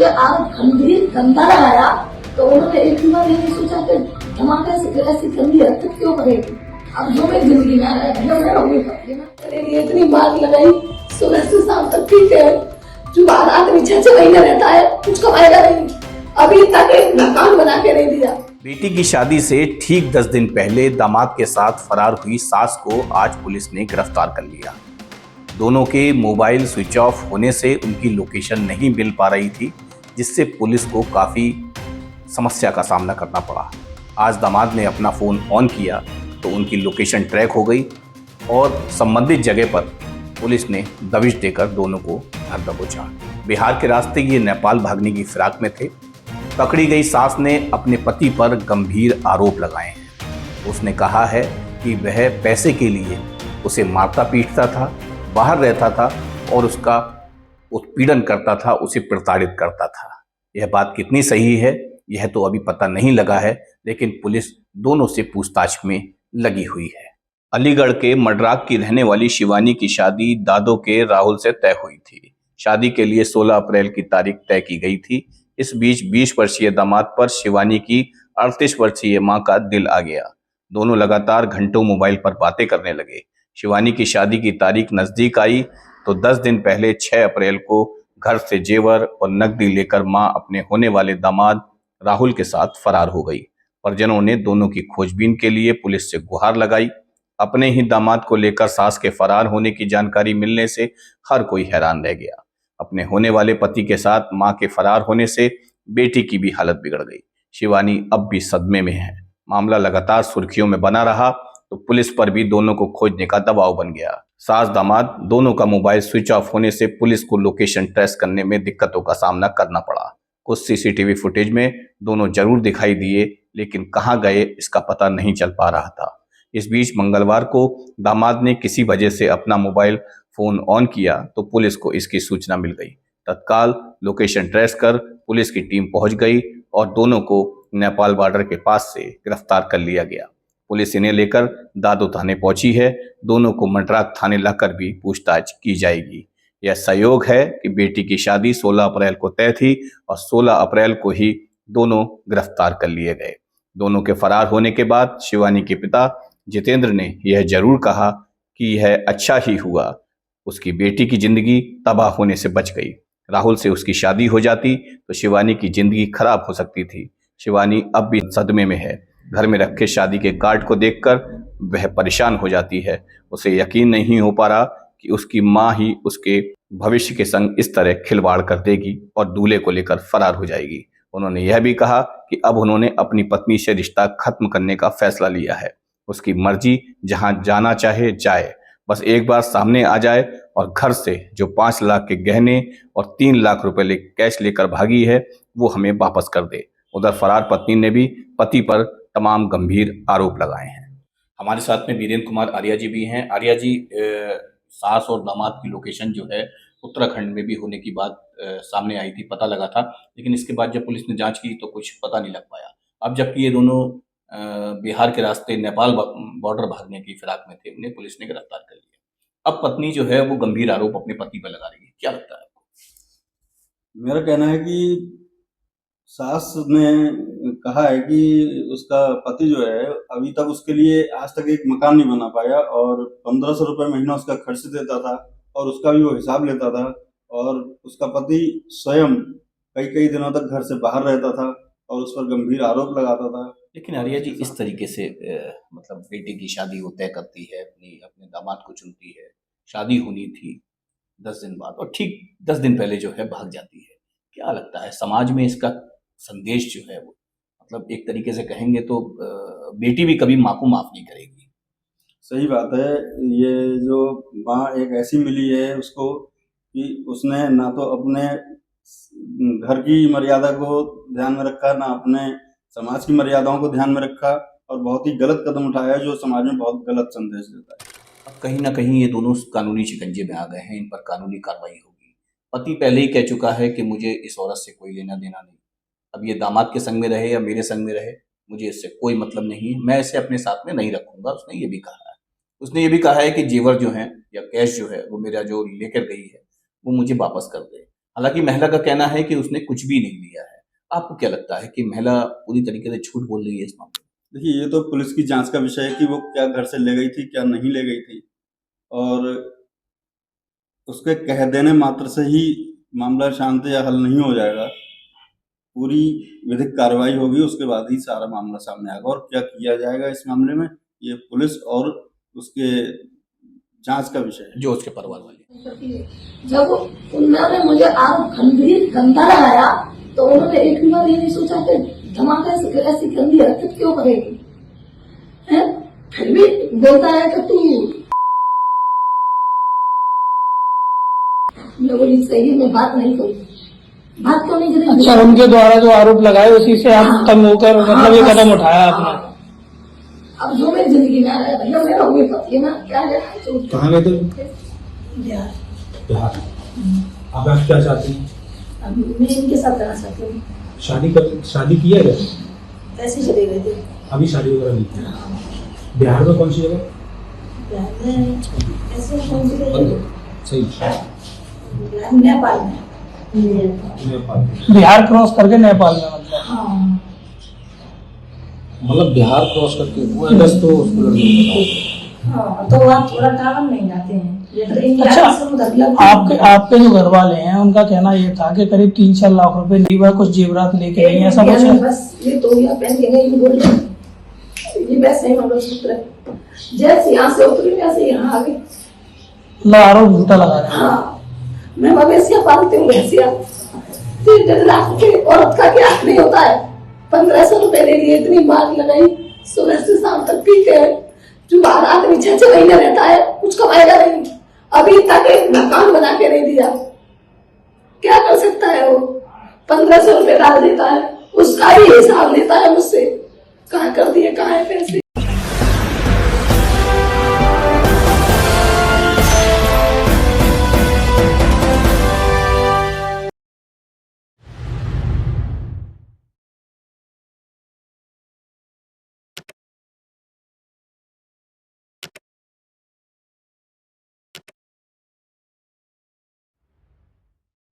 मुझे आग गंदा लगाया तो उन्होंने एक बार यही सोचा कि धमाके से ऐसी गंदी हरकत क्यों करेगी। अब जो मैं जिंदगी में मेरे लिए इतनी मार लगाई, सुबह से शाम तक ठीक है, जो बाहर आदमी 6 महीने रहता है कुछ कमाएगा नहीं, अभी तक एक मकान बना के नहीं दिया। बेटी की शादी से ठीक 10 दिन पहले दामाद के साथ फरार हुई सास को आज पुलिस ने गिरफ्तार कर लिया। दोनों के मोबाइल स्विच ऑफ होने से उनकी लोकेशन नहीं मिल पा रही थी, जिससे पुलिस को काफ़ी समस्या का सामना करना पड़ा। आज दामाद ने अपना फ़ोन ऑन किया तो उनकी लोकेशन ट्रैक हो गई और संबंधित जगह पर पुलिस ने दबिश देकर दोनों को घर दबोचा। बिहार के रास्ते ये नेपाल भागने की फिराक में थे। पकड़ी गई सास ने अपने पति पर गंभीर आरोप लगाए हैं। उसने कहा है कि वह पैसे के लिए उसे मारता पीटता था, बाहर रहता था और उसका उत्पीड़न करता था, उसे प्रताड़ित करता था। यह बात कितनी सही है यह तो अभी पता नहीं लगा है, लेकिन पुलिस दोनों से पूछताछ में लगी हुई है। अलीगढ़ के मडराक की रहने वाली शिवानी की शादी दादो के राहुल से तय हुई थी। शादी के लिए 16 अप्रैल की तारीख तय की गई थी। इस बीच 20 वर्षीय दामाद पर शिवानी की 38 वर्षीय मां का दिल आ गया। दोनों लगातार घंटों मोबाइल पर बातें करने लगे। शिवानी की शादी की तारीख नजदीक आई तो 10 दिन पहले 6 अप्रैल को घर से जेवर और नकदी लेकर मां अपने होने वाले दामाद राहुल के साथ फरार हो गई। परिजनों ने दोनों की खोजबीन के लिए पुलिस से गुहार लगाई। अपने ही दामाद को लेकर सास के फरार होने की जानकारी मिलने से हर कोई हैरान रह गया। अपने होने वाले पति के साथ मां के फरार होने से बेटी की भी हालत बिगड़ गई। शिवानी अब भी सदमे में है। मामला लगातार सुर्खियों में बना रहा तो पुलिस पर भी दोनों को खोजने का दबाव बन गया। सास दामाद दोनों का मोबाइल स्विच ऑफ होने से पुलिस को लोकेशन ट्रेस करने में दिक्कतों का सामना करना पड़ा। कुछ सीसीटीवी फुटेज में दोनों जरूर दिखाई दिए, लेकिन कहां गए इसका पता नहीं चल पा रहा था। इस बीच मंगलवार को दामाद ने किसी वजह से अपना मोबाइल फोन ऑन किया तो पुलिस को इसकी सूचना मिल गई। तत्काल लोकेशन ट्रेस कर पुलिस की टीम पहुंच गई और दोनों को नेपाल बॉर्डर के पास से गिरफ्तार कर लिया गया। पुलिस इन्हें लेकर दादो थाने पहुंची है। दोनों को मडराक थाने लाकर भी पूछताछ की जाएगी। यह संयोग है कि बेटी की शादी 16 अप्रैल को तय थी और 16 अप्रैल को ही दोनों गिरफ्तार कर लिए गए। दोनों के फरार होने के बाद शिवानी के पिता जितेंद्र ने यह जरूर कहा कि यह अच्छा ही हुआ, उसकी बेटी की जिंदगी तबाह होने से बच गई। राहुल से उसकी शादी हो जाती तो शिवानी की जिंदगी खराब हो सकती थी। शिवानी अब भी सदमे में है। घर में रखे शादी के कार्ड को देखकर वह परेशान हो जाती है। उसे यकीन नहीं हो पा रहा कि उसकी मां ही उसके भविष्य के संग इस तरह खिलवाड़ कर देगी और दूल्हे को लेकर फरार हो जाएगी। उन्होंने यह भी कहा कि अब उन्होंने अपनी पत्नी से रिश्ता खत्म करने का फैसला लिया है। उसकी मर्जी, जहां जाना चाहे जाए, बस एक बार सामने आ जाए और घर से जो 5 लाख के गहने और 3 लाख रुपए कैश लेकर भागी है वो हमें वापस कर दे। उधर फरार पत्नी ने भी पति पर तमाम गंभीर आरोप लगाए हैं। हमारे साथ में वीरेंद्र कुमार आर्या जी भी हैं। आर्या जी, सास और दामाद की लोकेशन जो है उत्तराखंड में भी होने की बात सामने आई थी, पता लगा था, लेकिन इसके बाद जब पुलिस ने जांच की तो कुछ पता नहीं लग पाया। अब जबकि ये दोनों बिहार के रास्ते नेपाल बॉर्डर भागने की फिराक में थे, उन्हें पुलिस ने गिरफ्तार कर लिया। अब पत्नी जो है वो गंभीर आरोप अपने पति पर लगा रही है। क्या लगता है आपको? मेरा कहना है कि सास ने कहा है कि उसका पति जो है अभी तक उसके लिए आज तक एक मकान नहीं बना पाया और 1500 रुपये महीना उसका खर्च देता था और उसका भी वो हिसाब लेता था और उसका पति स्वयं कई कई दिनों तक घर से बाहर रहता था और उस पर गंभीर आरोप लगाता था। लेकिन आर्या जी, इस तरीके से मतलब बेटे की शादी वो तय करती है, अपने दामाद को चुनती है, शादी होनी थी 10 दिन बाद और ठीक 10 दिन पहले जो है भाग जाती है। क्या लगता है समाज में इसका संदेश जो है वो, मतलब एक तरीके से कहेंगे तो बेटी भी कभी माँ को माफ नहीं करेगी। सही बात है। ये जो माँ एक ऐसी मिली है उसको कि उसने ना तो अपने घर की मर्यादा को ध्यान में रखा, ना अपने समाज की मर्यादाओं को ध्यान में रखा और बहुत ही गलत कदम उठाया जो समाज में बहुत गलत संदेश देता है। अब कहीं ना कहीं ये दोनों कानूनी शिकंजे में आ गए हैं, इन पर कानूनी कार्रवाई होगी। पति पहले ही कह चुका है कि मुझे इस औरत से कोई लेना देना नहीं। अब ये दामाद के संग में रहे या मेरे संग में रहे, मुझे इससे कोई मतलब नहीं है, मैं इसे अपने साथ में नहीं रखूंगा। उसने ये भी कहा है। उसने ये भी कहा है कि जेवर जो है या कैश जो है वो मेरा जो लेकर गई है वो मुझे वापस कर दे। हालांकि महिला का कहना है कि उसने कुछ भी नहीं लिया है। आपको क्या लगता है कि महिला पूरी तरीके से झूठ बोल रही है इस मामले में? देखिए, ये तो पुलिस की जांच का विषय है कि वो क्या घर से ले गई थी, क्या नहीं ले गई थी, और उसके कह देने मात्र से ही मामला शांत या हल नहीं हो जाएगा। पूरी विधिक कार्रवाई होगी, उसके बाद ही सारा मामला सामने आएगा, और क्या किया जाएगा इस मामले में ये पुलिस और उसके जांच का विषय है। जो उसके परिवार वाले, जब उन्होंने मुझे आरोप गंभीर गंदा लगाया तो उन्होंने एक भी बार ये नहीं सोचा कि धमाके से ऐसी गंदी हरकत क्यों करेगी, हैं? फिर भी बोलता है कि तू, मैं बोली सही में बात नहीं करूँ, बात क्यों नहीं करेगी। अच्छा, उनके द्वारा जो आरोप लगाए उसी से आप तंग होकर मतलब ये कदम उठाया आपने? अब जो मेरी जिंदगी में आ रहा है भैया, मेरा हुए पति ना क्या है। कहाँ गए थे? बिहार। बिहार। अब आप क्या चाहती हैं? अब मैं इनके साथ रहना चाहती हूँ। शादी की है क्या? ऐसे चले गए थे। अभी शादी वगैरह नहीं की? बिहार में कौन सी जगह? बिहार में ऐसे कौन सी जगह? सही, नेपाल में। नेपाल। बिहार क्रॉस करके नेपाल में मतलब? हाँ। मतलब बिहार क्रॉस करके वो एड्रेस तो उसको लड़के हाँ, तो आप थोड़ा टावर नहीं जाते हैं। अच्छा, आपके जो घर वाले हैं उनका कहना ये था कि करीब 3-4 लाख रुपए लीवा कुछ जेवरात लेके नहीं, ऐसा कुछ है? बस ये तो या पहन के गई बोल ये वैसे ही मंगलसूत्र है, जैसे यहाँ से उतरी वैसे यहाँ आ गई। आरोप झूठा लगा रहे हैं। हाँ, मैं मवेशियाँ पालती हूँ, भैंसिया 3 लाख की औरत का क्या नहीं होता है। 1500 रुपए ले लिए, इतनी मार लगाई, सुबह से शाम तक पी के जो बाहर आदमी 6 महीने रहता है, कुछ कमाएगा नहीं। अभी तक एक मकान बना के नहीं दिया, क्या कर सकता है वो? 1500 रुपए डाल देता है, उसका भी हिसाब लेता है मुझसे, कहाँ कर दिए, कहाँ है पैसे।